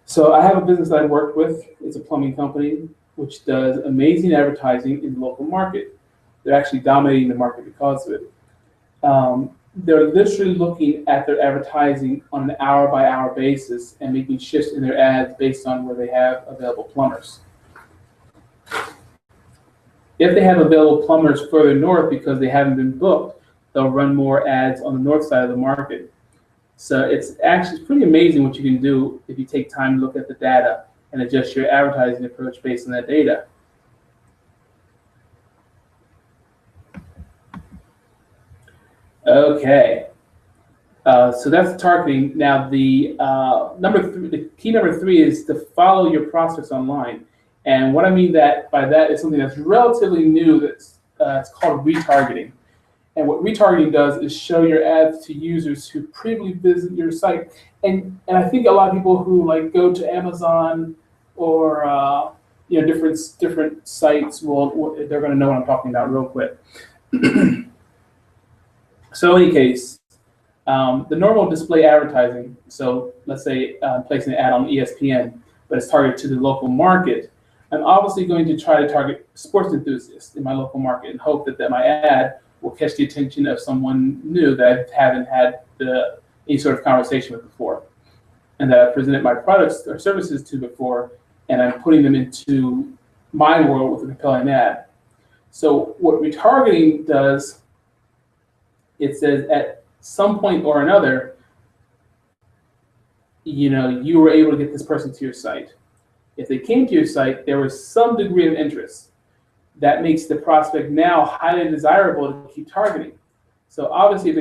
Speaker 1: So I have a business that I work with. It's a plumbing company which does amazing advertising in the local market. They're actually dominating the market because of it. They're literally looking at their advertising on an hour-by-hour basis and making shifts in their ads based on where they have available plumbers. If they have available plumbers further north because they haven't been booked, they'll run more ads on the north side of the market. So it's pretty amazing what you can do if you take time to look at the data and adjust your advertising approach based on that data. Okay, so that's targeting. Now the key number three is to follow your prospects online. And what I mean by that is something that's relatively new. That's it's called retargeting. And what retargeting does is show your ads to users who previously visit your site. And I think a lot of people who like go to Amazon or different sites they're going to know what I'm talking about real quick. So in any case, the normal display advertising. So let's say I'm placing an ad on ESPN, but it's targeted to the local market. I'm obviously going to try to target sports enthusiasts in my local market and hope that my ad will catch the attention of someone new that I haven't had any sort of conversation with before, and that I've presented my products or services to before, and I'm putting them into my world with a compelling ad. So what retargeting does, it says at some point or another, you were able to get this person to your site. If they came to your site, there was some degree of interest. That makes the prospect now highly desirable to keep targeting. So obviously, if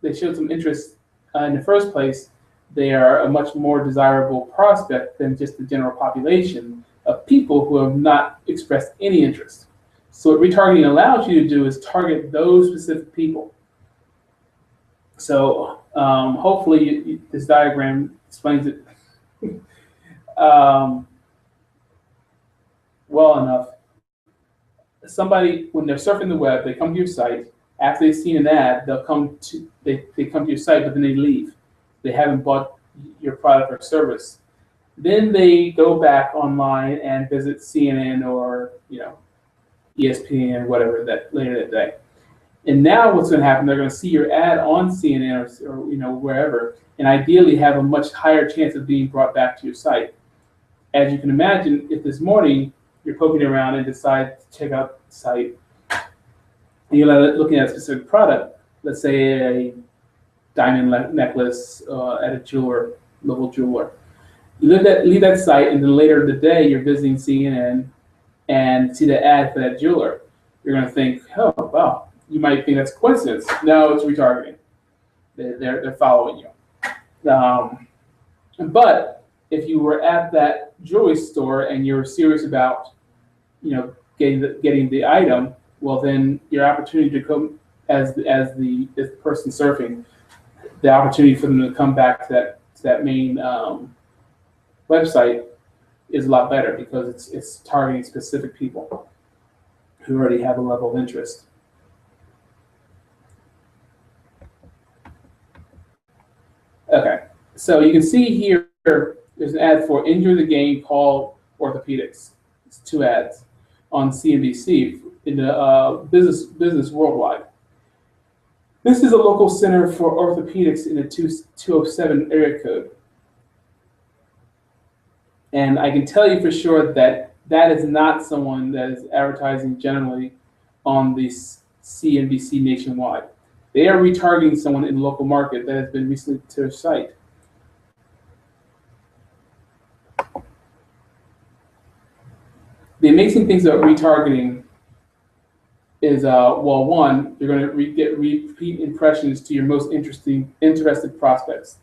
Speaker 1: they showed some interest in the first place, they are a much more desirable prospect than just the general population of people who have not expressed any interest. So what retargeting allows you to do is target those specific people. So hopefully this diagram explains it well enough. Somebody, when they're surfing the web, they come to your site. After they've seen an ad, they come to your site, but then they leave. They haven't bought your product or service. Then they go back online and visit CNN or ESPN or whatever later that day. And now what's going to happen? They're going to see your ad on CNN or wherever, and ideally have a much higher chance of being brought back to your site. As you can imagine, if this morning you're poking around and decide to check out the site, and you're looking at a specific product, let's say a diamond necklace at a local jeweler. You leave that site, and then later in the day you're visiting CNN and see the ad for that jeweler. You're going to think, oh wow. You might think that's coincidence. No, it's retargeting. They're following you. But if you were at that jewelry store and you're serious about, getting the item, well, then your opportunity to come as the person surfing, the opportunity for them to come back to that main website is a lot better because it's targeting specific people who already have a level of interest. Okay, so you can see here, there's an ad for Enjoy the Game called Orthopedics. It's 2 ads on CNBC in the business worldwide. This is a local center for orthopedics in the 207 area code. And I can tell you for sure that is not someone that is advertising generally on the CNBC nationwide. They are retargeting someone in the local market that has been recently to their site. The amazing things about retargeting is, one, you're going to get repeat impressions to your most interested prospects.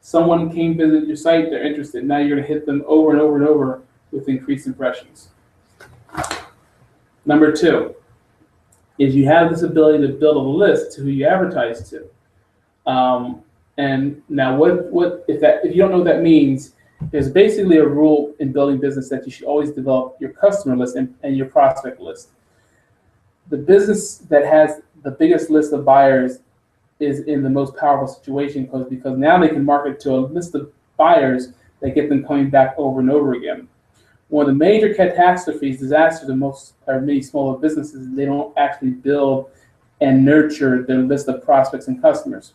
Speaker 1: Someone came visit your site, they're interested. Now you're going to hit them over and over and over with increased impressions. Number 2. Is you have this ability to build a list to who you advertise to. And now if you don't know what that means, there's basically a rule in building business that you should always develop your customer list and your prospect list. The business that has the biggest list of buyers is in the most powerful situation because now they can market to a list of buyers that get them coming back over and over again. One of the major catastrophes, disasters in most or many smaller businesses, they don't actually build and nurture their list of prospects and customers.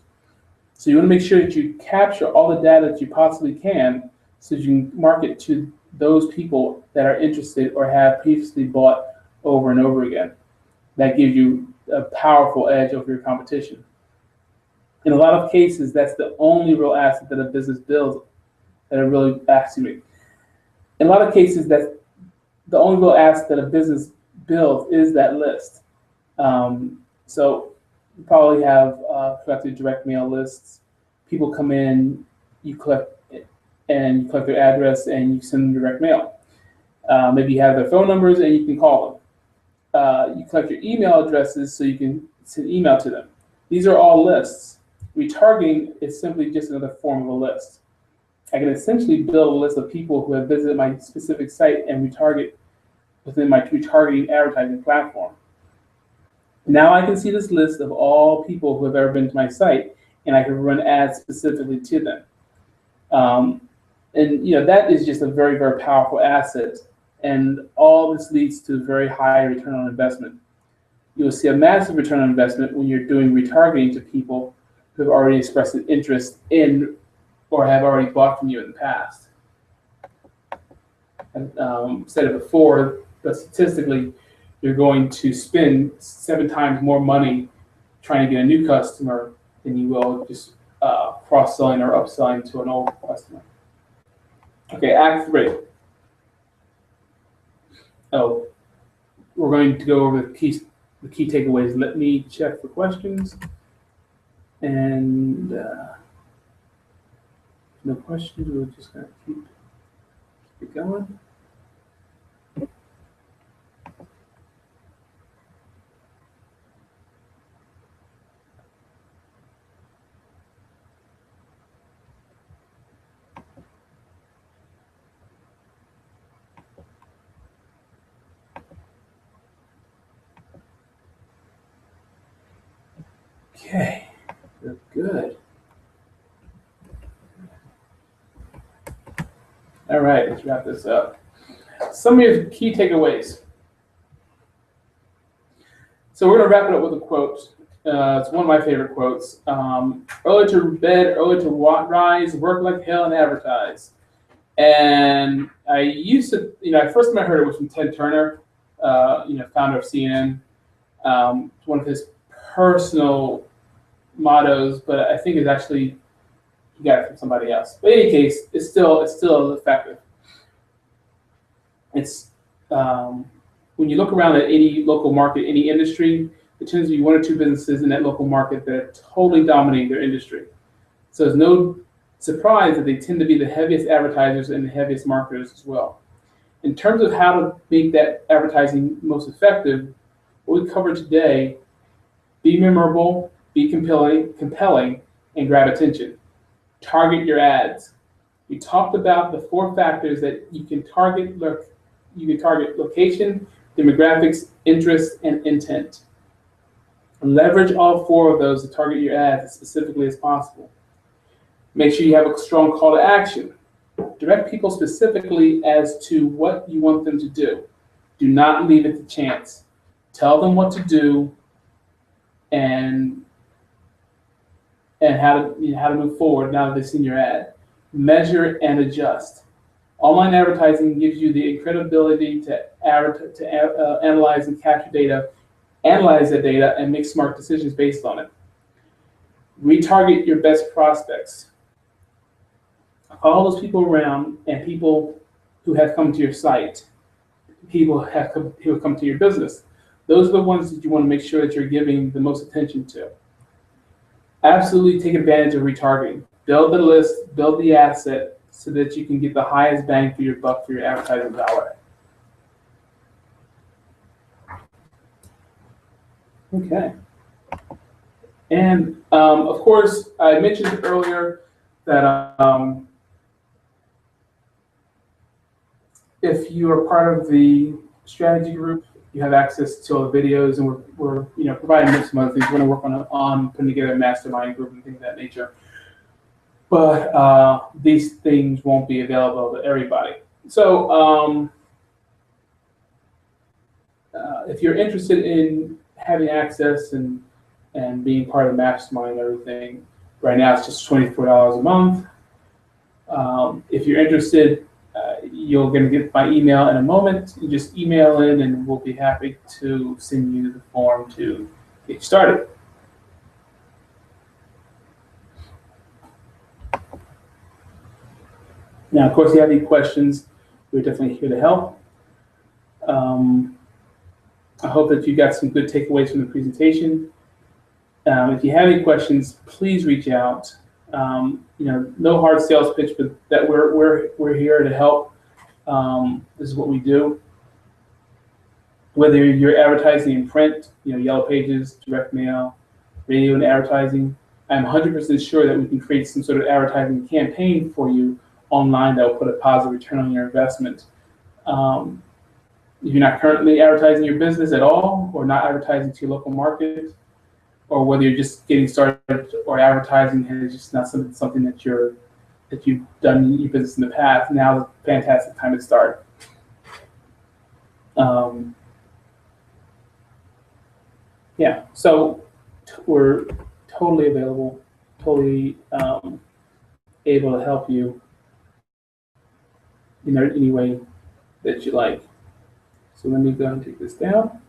Speaker 1: So you want to make sure that you capture all the data that you possibly can so that you can market to those people that are interested or have previously bought over and over again. That gives you a powerful edge over your competition. In a lot of cases, that's the only real asset that a business builds. In a lot of cases, that's the only real asset that a business builds is that list. So you probably have collected direct mail lists. People come in, you collect their address and you send them direct mail. Maybe you have their phone numbers and you can call them. You collect your email addresses so you can send email to them. These are all lists. Retargeting is simply just another form of a list. I can essentially build a list of people who have visited my specific site and retarget within my retargeting advertising platform. Now I can see this list of all people who have ever been to my site, and I can run ads specifically to them. And that is just a very, very powerful asset. And all this leads to very high return on investment. You will see a massive return on investment when you're doing retargeting to people who have already expressed an interest in or have already bought from you in the past. And said it before, but statistically, you're going to spend 7 times more money trying to get a new customer than you will just cross-selling or upselling to an old customer. Okay, Act 3. Oh, we're going to go over the key takeaways. Let me check for questions. And no questions, we're just going to keep it going. Okay, good. All right, let's wrap this up. Some of your key takeaways. So we're going to wrap it up with a quote. It's one of my favorite quotes. Early to bed, early to rise, work like hell and advertise. And I used to, first time I heard it was from Ted Turner, founder of CNN. It's one of his personal mottos, but I think it's actually, he got it from somebody else. But in any case, it's still effective. It's when you look around at any local market, any industry, there tends to be 1 or 2 businesses in that local market that are totally dominating their industry. So it's no surprise that they tend to be the heaviest advertisers and the heaviest marketers as well. In terms of how to make that advertising most effective, what we covered today: be memorable, be compelling, and grab attention. Target your ads. We talked about the 4 factors that you can target. You can target: location, demographics, interest, and intent. Leverage all 4 of those to target your ads as specifically as possible. Make sure you have a strong call to action. Direct people specifically as to what you want them to do. Do not leave it to chance. Tell them what to do and how to move forward now that they've seen your ad. Measure and adjust. Online advertising gives you the credibility to analyze and capture data, analyze that data, and make smart decisions based on it. Retarget your best prospects. Follow those people around and people who have come to your site, people who have come to your business. Those are the ones that you want to make sure that you're giving the most attention to. Absolutely take advantage of retargeting. Build the list, build the asset so that you can get the highest bang for your buck for your advertising dollar. Okay. And of course, I mentioned earlier that if you are part of the strategy group, you have access to all the videos, and we're providing some other things. We're going to work on putting together a mastermind group and things of that nature. But these things won't be available to everybody. So if you're interested in having access and being part of the mastermind and everything, right now it's just $24 a month. If you're interested, you're going to get my email in a moment. You just email in and we'll be happy to send you the form to get you started. Now, of course, if you have any questions, we're definitely here to help. I hope that you got some good takeaways from the presentation. If you have any questions, please reach out. No hard sales pitch, but that we're here to help. This is what we do. Whether you're advertising in print, Yellow Pages, direct mail, radio and advertising, I'm 100% sure that we can create some sort of advertising campaign for you online that will put a positive return on your investment. If you're not currently advertising your business at all, or not advertising to your local market, or whether you're just getting started or advertising is just not something that you've done in your business in the past, now is a fantastic time to start. Yeah, so we're totally available, totally able to help you in any way that you like. So let me go and take this down.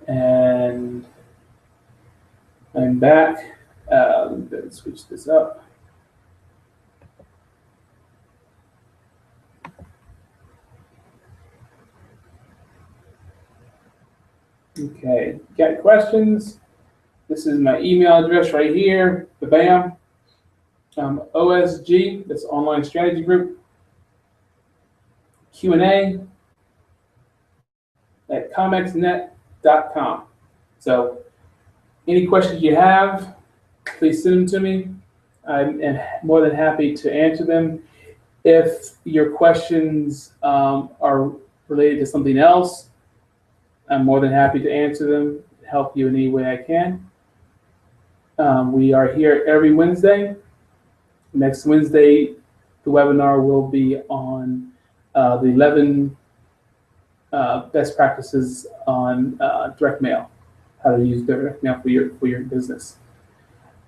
Speaker 1: And I'm back. Let's switch this up. Okay, got questions? This is my email address right here, bam. OSG, that's Online Strategy Group. Q&A at comexnet.com. So any questions you have, please send them to me. I'm more than happy to answer them. If your questions are related to something else, I'm more than happy to answer them, help you in any way I can. We are here every Wednesday. Next Wednesday, the webinar will be on the 11 best practices on direct mail, how to use direct mail for your business.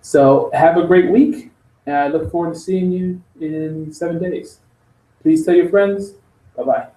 Speaker 1: So have a great week, and I look forward to seeing you in 7 days. Please tell your friends. Bye-bye.